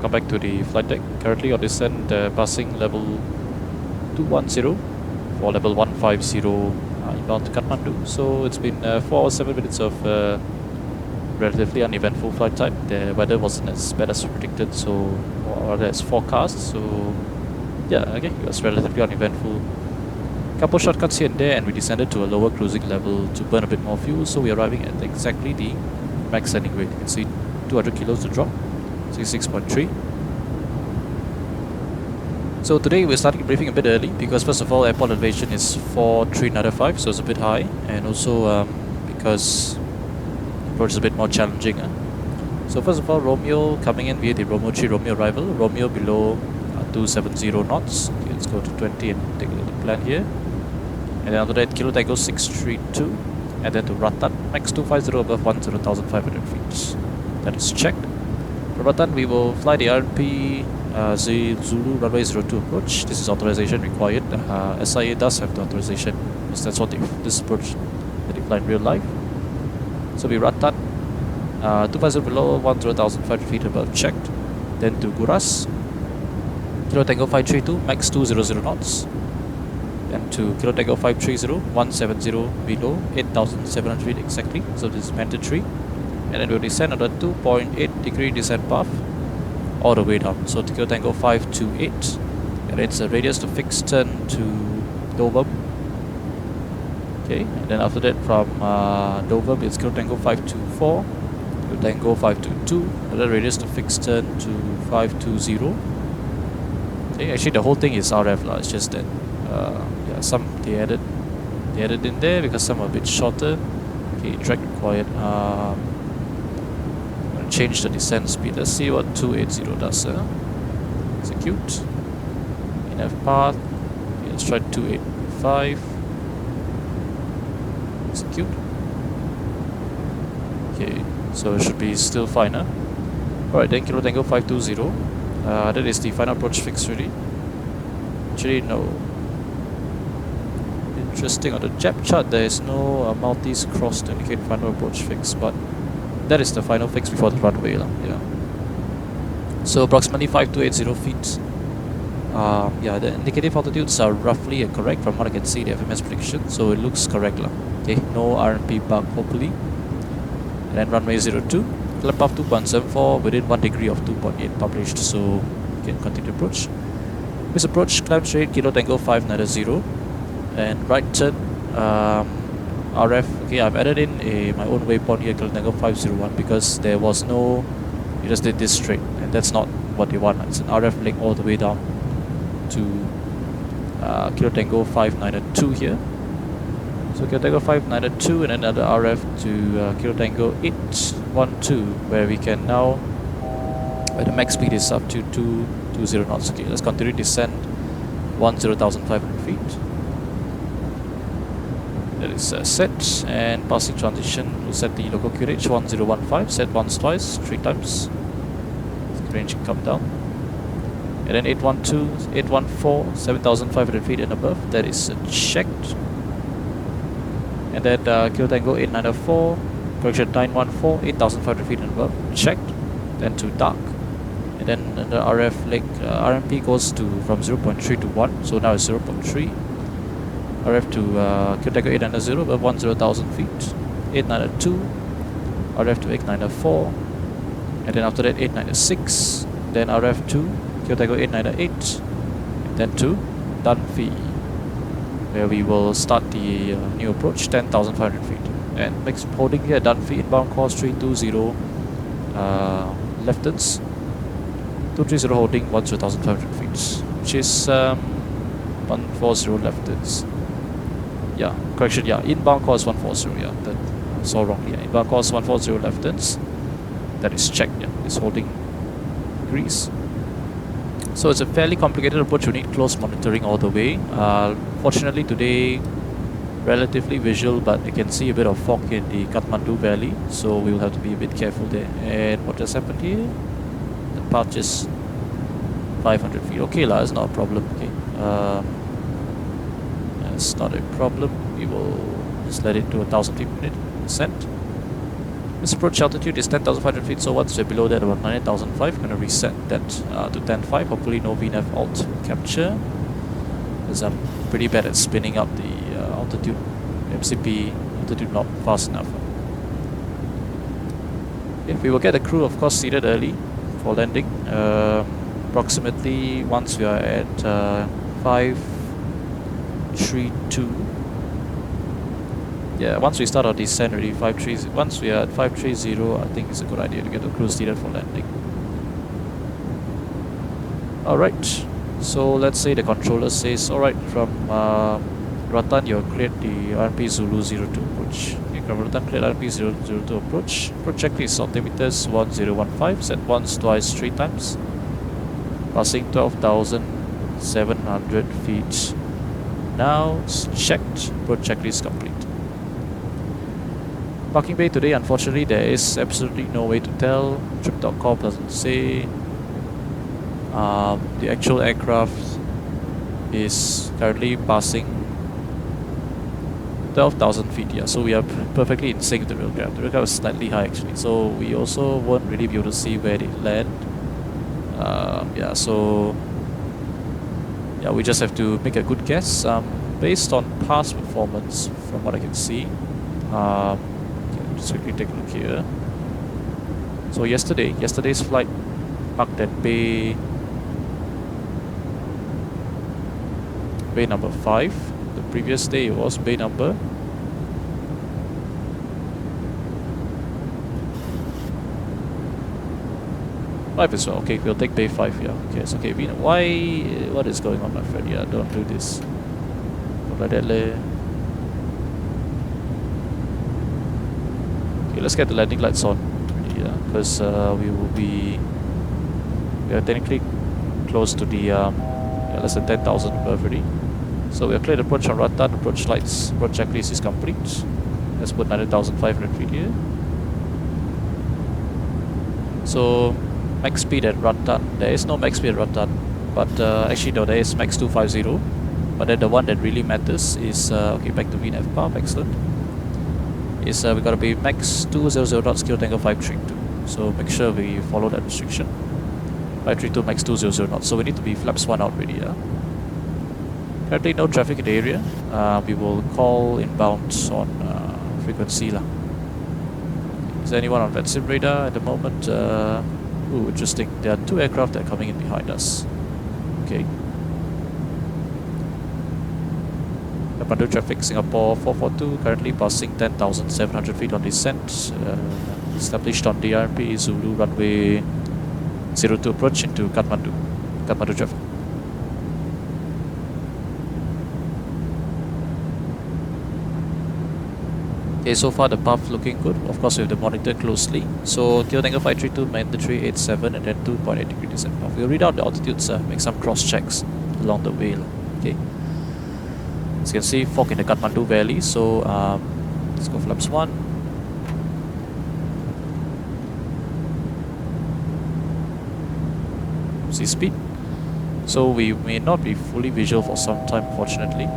Come back to the flight deck. Currently on descent, passing level 210 for level 150 inbound to Kathmandu. So it's been 4 hours 7 minutes of relatively uneventful flight time. The weather wasn't as bad as predicted, so or as forecast. So yeah, okay, it was relatively uneventful. Couple shortcuts here and there, and we descended to a lower cruising level to burn a bit more fuel. So we're arriving at exactly the max landing rate. You can see 200 kilos to drop, 66.3. So today we're starting briefing a bit early because first of all airport elevation is 4395, so it's a bit high, and also because approach is a bit more challenging. So first of all, Romeo coming in via the Romeo 3 Romeo arrival, Romeo below 270 knots. Okay, let's go to 20 and take a look at the plan here. And then after that, Kilo Tango 632, and then to Ratan, max 250 above 10,500 feet. That is checked. For Ratan, we will fly the RP Zulu runway 02 approach. This is authorization required. SIA does have the authorization, because that's what this approach that they fly in real life. So we Ratan, 250 below 10,500 feet above, checked. Then to Guras, Kilo Tango 532, max 200 knots. And to Kilo Tango 530, 170 below 8,700 feet exactly. So this is mandatory. And then we'll descend on the 2.8 degree descent path all the way down. So to Kilo Tango 528, and it's a radius to fixed turn to Dover. Okay, and then after that from Dover it's Kilo Tango 524, Kilo Tango 522, another radius to fixed turn to 520. Okay, actually the whole thing is RF lah. It's just that yeah, some they added in there because some are a bit shorter. Okay, drag required. Change the descent speed. Let's see what 280 does. Execute. Enough path. Okay, let's try 285. Execute. Okay, so it should be still fine. Alright, then Kilo Tango 520. That is the final approach fix really. Actually, no. Interesting, on the JAP chart there is no Maltese cross to indicate final approach fix, but that is the final fix before the runway. Yeah. So approximately 5280 feet. Yeah, the indicative altitudes are roughly correct from what I can see, the FMS prediction, so it looks correct. Okay, no RMP bug hopefully. And then runway 02. Climb path 2.74 within 1 degree of 2.8 published, so you can continue to approach. This approach, climb straight, Kilo Tango 590, and right turn, RF. Okay, I've added in my own waypoint here, Kilo Tango 501, because there was no, you just did this straight, and that's not what they want. It's an RF link all the way down to Kilo Tango 592 here. So Kilo Tango 592 and another RF to Kilo Tango 812, where we can now, where the max speed is up to 220 knots. Okay, let's continue descend 10,500 feet. That is set, and passing transition, we'll set the local QNH 1015, set once, twice, 3 times. Range can come down. And then 812, 814, 7,500 feet and above, that is checked. And then Kilo Tango 894, correction 914, 8,500 feet and above, checked. Then to dark. And then the RF link, RMP goes to from 0.3 to 1, so now it's 0.3. RF to Kilo Tango 890 above 10,000 feet, 892, RF to 894, and then after that 896, then RF to Kilo Tango 898, and then to Dunphy, where we will start the new approach 10,500 feet. And next holding here Dunphy, inbound course 320 left turns, 230 holding 10,500 feet, which is 140 left turns. Yeah, correction, yeah, inbound course 140, yeah, that I saw wrongly. Yeah. Inbound course 140 left turns, that is checked, yeah, it's holding degrees. So it's a fairly complicated approach, you need close monitoring all the way. Fortunately today, relatively visual, but you can see a bit of fog in the Kathmandu valley, so we will have to be a bit careful there. And what just happened here? The path just 500 feet, okay lah, it's not a problem, okay. It's not a problem. We will just let it to 1,000 feet per minute descent. This approach altitude is 10,500 feet, so once we're below that, about 9,005, we're going to reset that to 10.5. Hopefully no VNAV alt capture, because I'm pretty bad at spinning up the altitude, MCP altitude not fast enough. Okay, we will get the crew, of course, seated early for landing. Approximately once we are at 532. Yeah, once we start our descent already, once we are at 530, I think it's a good idea to get the crew seated for landing. Alright, so let's say the controller says, alright, from Ratan you're cleared the RMP Zulu 02 approach. Okay, from Ratan cleared RMP 002 approach. Approach checklist altimeters 1015, set once, twice, 3 times. Passing 12,700 feet. Now it's checked, approach checklist complete. Parking bay today, unfortunately, there is absolutely no way to tell. Trip.com doesn't say. The actual aircraft is currently passing 12,000 feet, yeah, so we are perfectly in sync with the real aircraft. The real aircraft is slightly high actually, so we also won't really be able to see where they land. Yeah, so yeah, we just have to make a good guess based on past performance from what I can see. Just quickly take a look here. So yesterday's flight parked at bay number 5. The previous day it was bay number 5 as well. Okay, we'll take bay 5. Yeah, okay, it's okay. What is going on, my friend? Yeah, don't do this. Don't like that, leh. Okay, let's get the landing lights on. Yeah, because we are technically close to the less than 10,000 above already. So we are cleared approach on Ratan. Approach lights, approach checklist is complete. Let's put 9,500 feet here. So max speed at Ratan. There is no max speed at Ratan, but actually no, there is max 250. But then the one that really matters is okay. Back to VNAV path. Excellent. Is we gotta be max 200 knots, kilo tango 532. So make sure we follow that restriction. 532 max 200 knots. So we need to be flaps 1 out already. Yeah. Currently no traffic in the area. We will call inbound on frequency lah. Is there anyone on that sim radar at the moment? Ooh, interesting. There are 2 aircraft that are coming in behind us. Okay. Kathmandu traffic, Singapore 442, currently passing 10,700 feet on descent. Established on DRP, Zulu runway 02 approach into Kathmandu. Kathmandu traffic. Okay, so far the path looking good. Of course, we have to monitor closely. So, Kilo Tango 532, mandatory 87, and then 2.8 degree descent path. We'll read out the altitudes, make some cross checks along the way. Okay. As you can see, fog in the Kathmandu Valley. So, let's go flaps 1. See speed. So, we may not be fully visual for some time, fortunately.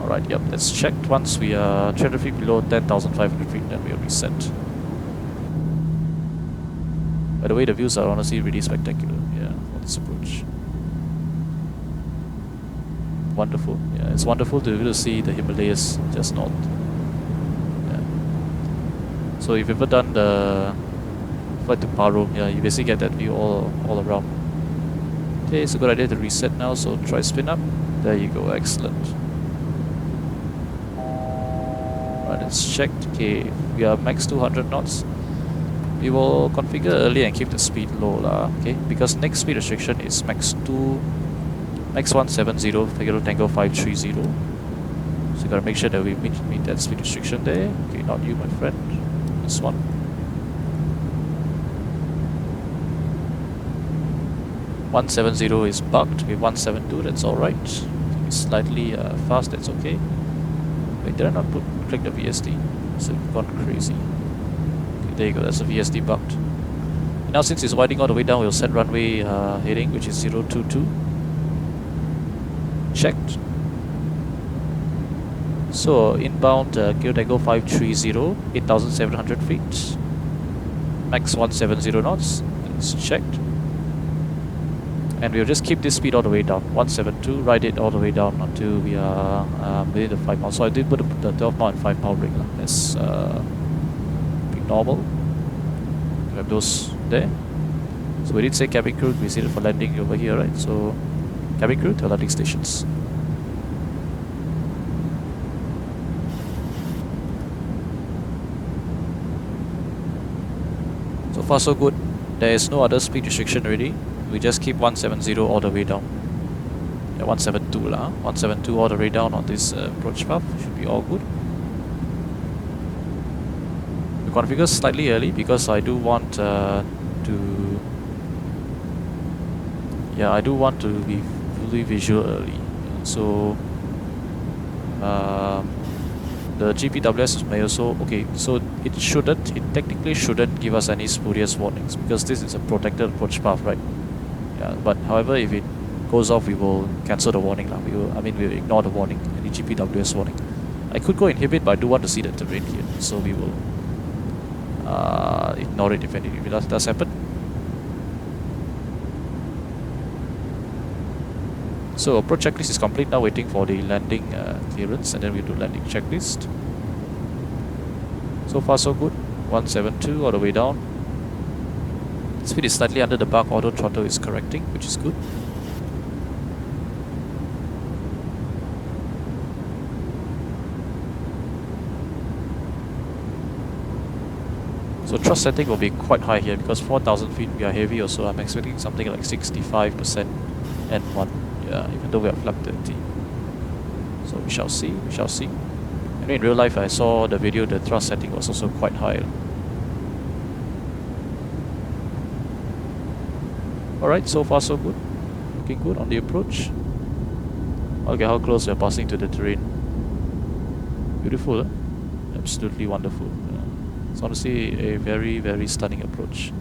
Alright, yep, that's checked. Once we are 300 feet below 10,500 feet, then we'll reset. By the way, the views are honestly really spectacular, yeah, on this approach. Wonderful, yeah, it's wonderful to be able to see the Himalayas just north. Yeah. So if you've ever done the flight to Paro, yeah, you basically get that view all around. Okay, it's a good idea to reset now, so try spin up. There you go, excellent. It's checked. Okay, we are max 200 knots. We will configure early and keep the speed low lah. Okay, because next speed restriction is max 170 Kilo Tango 530. So you gotta make sure that we meet that speed restriction there. Okay, not you, my friend. This one. .170 is bugged. Okay, 172. That's all right. It's slightly fast. That's okay. Wait, did I not click the VSD? So it's gone crazy. Okay, there you go, that's the VSD bugged. Now since it's winding all the way down, we'll set runway heading, which is 022. Checked. So inbound Kyoto 530, 8,700 feet. Max 170 knots. It's checked. And we'll just keep this speed all the way down. 172, ride it all the way down until we are within the 5 mile. So I did put the 12 mile and 5 mile ring. That's pretty normal. We have those there. So we did say cabin crew, we seated for landing over here, right? So cabin crew to landing stations. So far so good. There is no other speed restriction already. We just keep 170 all the way down. Yeah, 172 lah. 172 all the way down on this approach path. Should be all good. We configure slightly early because I do want to be fully visual early. So the GPWS may also, okay, so it technically shouldn't give us any spurious warnings because this is a protected approach path, right? Yeah, but however, if it goes off, we will cancel the warning lah. We'll ignore the warning, any GPWS warning. I could go inhibit, but I do want to see the terrain here, so we will ignore it if anything does happen. So approach checklist is complete now, waiting for the landing clearance, and then we do landing checklist. So far so good. 172 all the way down. Speed is slightly under the bark, auto throttle is correcting, which is good. So thrust setting will be quite high here because 4,000 feet we are heavy also. I'm expecting something like 65% N1. Yeah, even though we have flap 30. So we shall see, we shall see. I mean, in real life I saw the video, the thrust setting was also quite high. Alright, so far so good. Looking good on the approach. Okay, how close we are passing to the terrain. Beautiful, eh? Absolutely wonderful. It's honestly a very, very stunning approach.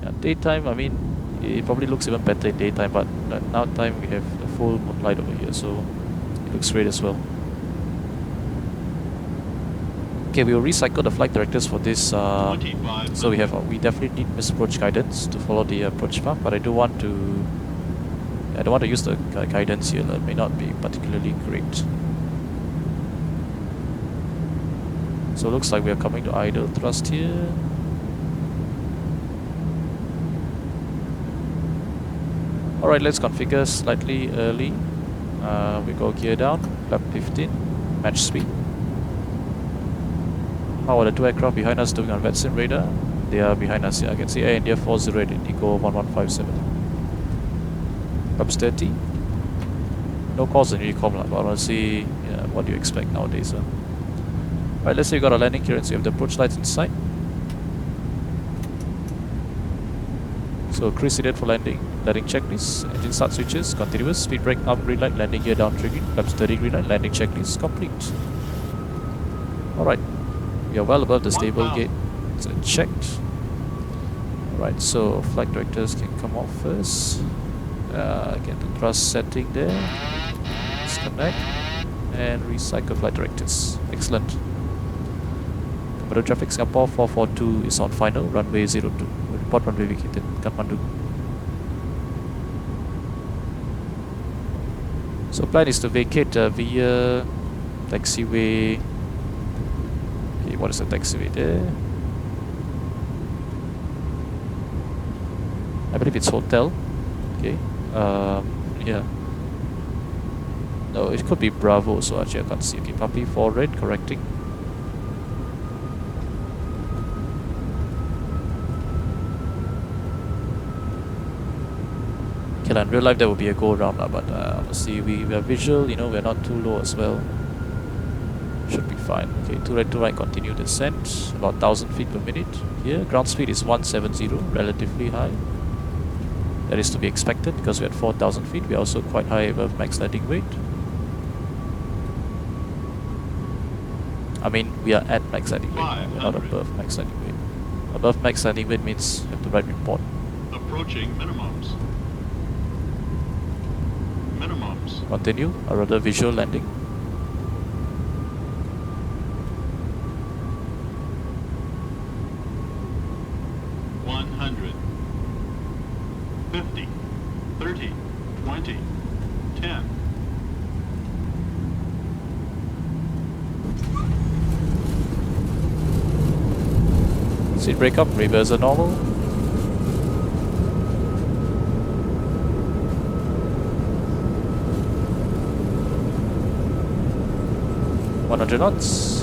Yeah, daytime, I mean, it probably looks even better in daytime, but at night time we have the full moonlight over here, so it looks great as well. Okay, we will recycle the flight directives for this. So we definitely need misapproach guidance to follow the approach path, but I don't want to use the guidance here. That may not be particularly great. So it looks like we are coming to idle thrust here. Alright, let's configure slightly early. We go gear down, flap 15, match speed. How are the two aircraft behind us doing on VetSim radar? They are behind us here. I can see Air India 408 Indigo 1157. Flaps 30. No calls in Unicom, but I want to see what do you expect nowadays. Alright, let's say we got a landing clearance. We have the approach lights in sight. So cruise seated for landing. Landing checklist. Engine start switches. Continuous. Speed brake up. Green light. Landing gear down. Triggering. Flaps 30. Green light. Landing checklist complete. Alright. We are well above the stable gate. It's checked. Alright, so flight directors can come off first. Get the thrust setting there. Disconnect. And recycle flight directors. Excellent. Kathmandu traffic Singapore 442 is on final. Runway 02. Report runway vacated. Kathmandu. So plan is to vacate via taxiway. Okay, what is the taxiway there? I believe it's hotel. Okay. Yeah. No, it could be Bravo, so actually I can't see. Okay, Puppy 4 red, correcting. Okay, in real life there will be a go around, but obviously we are visual, you know, we're not too low as well. Should be fine. Okay, 2 red, 2 right, continue descent. About 1,000 feet per minute. Here, ground speed is 170, relatively high. That is to be expected because we're at 4,000 feet. We are also quite high above max landing weight. I mean, we are at max landing weight. We're not above max landing weight. Above max landing weight means you have to write report. Approaching minimums. Minimums. Continue, or rather visual landing. 100. 50, 30, 20, 10. Seat brake up, reverse are normal. 100 knots.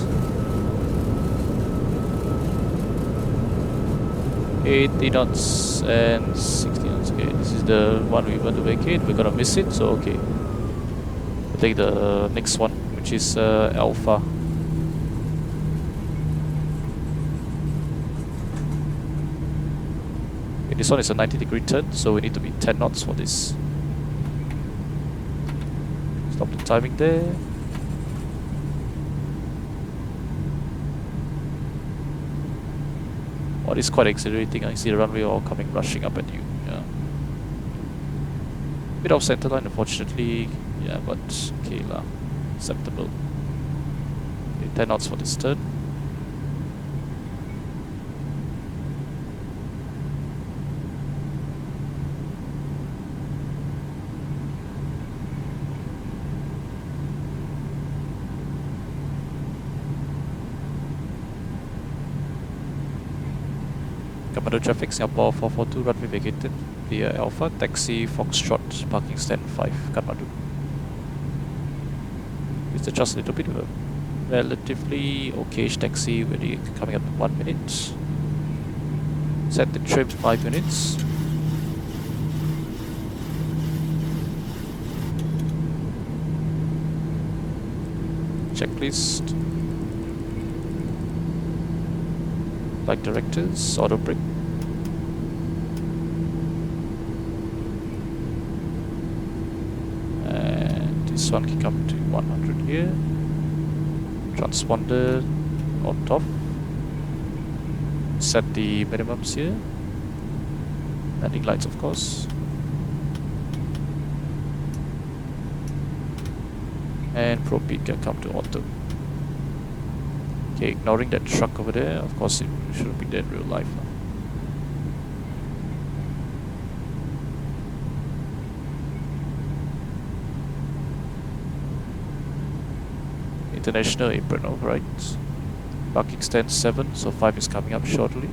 80 knots and 60 knots. Okay, this is the one we want to vacate. We're gonna miss it, so okay. We'll take the next one, which is Alpha. Okay, this one is a 90-degree turn, so we need to be 10 knots for this. Stop the timing there. Oh, this is quite exhilarating. I see the runway all coming rushing up at you. Yeah. Bit off center line, unfortunately. Yeah, but okay lah. Acceptable. Okay, 10 knots for this turn. Kathmandu traffic, Singapore 442, runway vacated via Alpha, taxi Foxtrot, parking stand 5, Kathmandu. It's just a little bit of a relatively okayish taxi, really coming up in 1 minute. Set the trim 5 minutes. Checklist. Like directors, auto brake. And this one can come to 100 here. Transponder on top. Set the minimums here. Landing lights, of course. And ProPeak can come to auto. Okay, ignoring that truck over there, of course it shouldn't be there in real life. International apron, alright. Parking stand 7, so 5 is coming up shortly.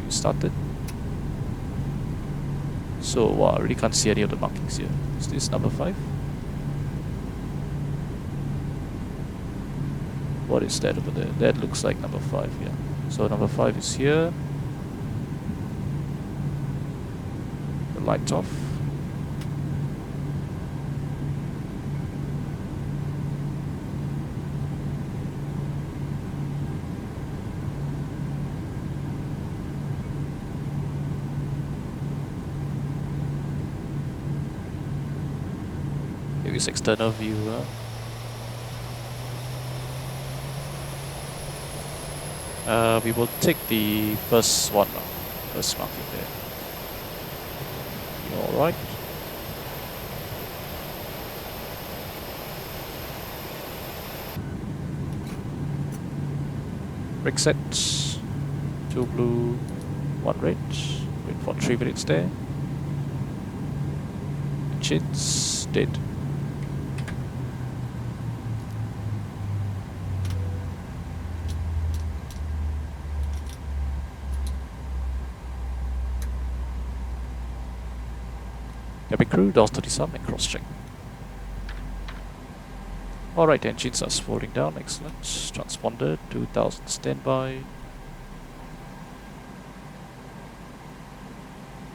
You started. So, wow, I really can't see any of the markings here. Is this number 5? What is that over there? That looks like number 5, yeah. So number 5 is here. The light off. Here is external view. We will take the first one, first marking there. You alright? Brake set, 2 blue, 1 red. Wait for 3 minutes there. Engines dead. Cabin crew, doors to disarm and cross check. Alright, engines are slowing down, excellent. Transponder 2000 standby.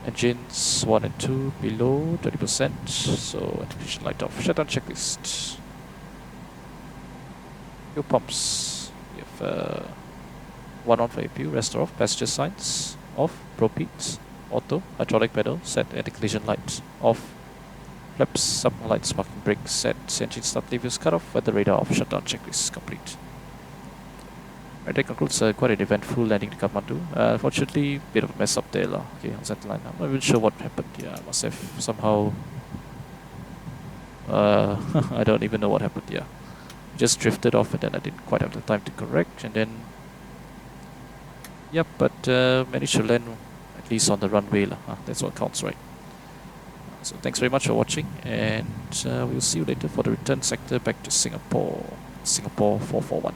Engines 1 and 2 below 20%, so anti-collision light off. Shutdown checklist. Fuel pumps. We have 1 on for APU, rest off. Passenger signs off. ProPeak. Auto, hydraulic pedal, set anti-collision light off. Flaps, submarine lights, parking brake set, engine start levers cut off, weather radar off, shutdown checklist complete. Right, that concludes quite an eventful landing to Kathmandu. Unfortunately, bit of a mess up there okay, on center line. I'm not even sure what happened. Yeah, I must have somehow I don't even know what happened. Yeah, just drifted off and then I didn't quite have the time to correct, and then Yep, but managed to land at least on the runway lah. That's what counts, right? So thanks very much for watching, and we'll see you later for the return sector back to Singapore. Singapore 441.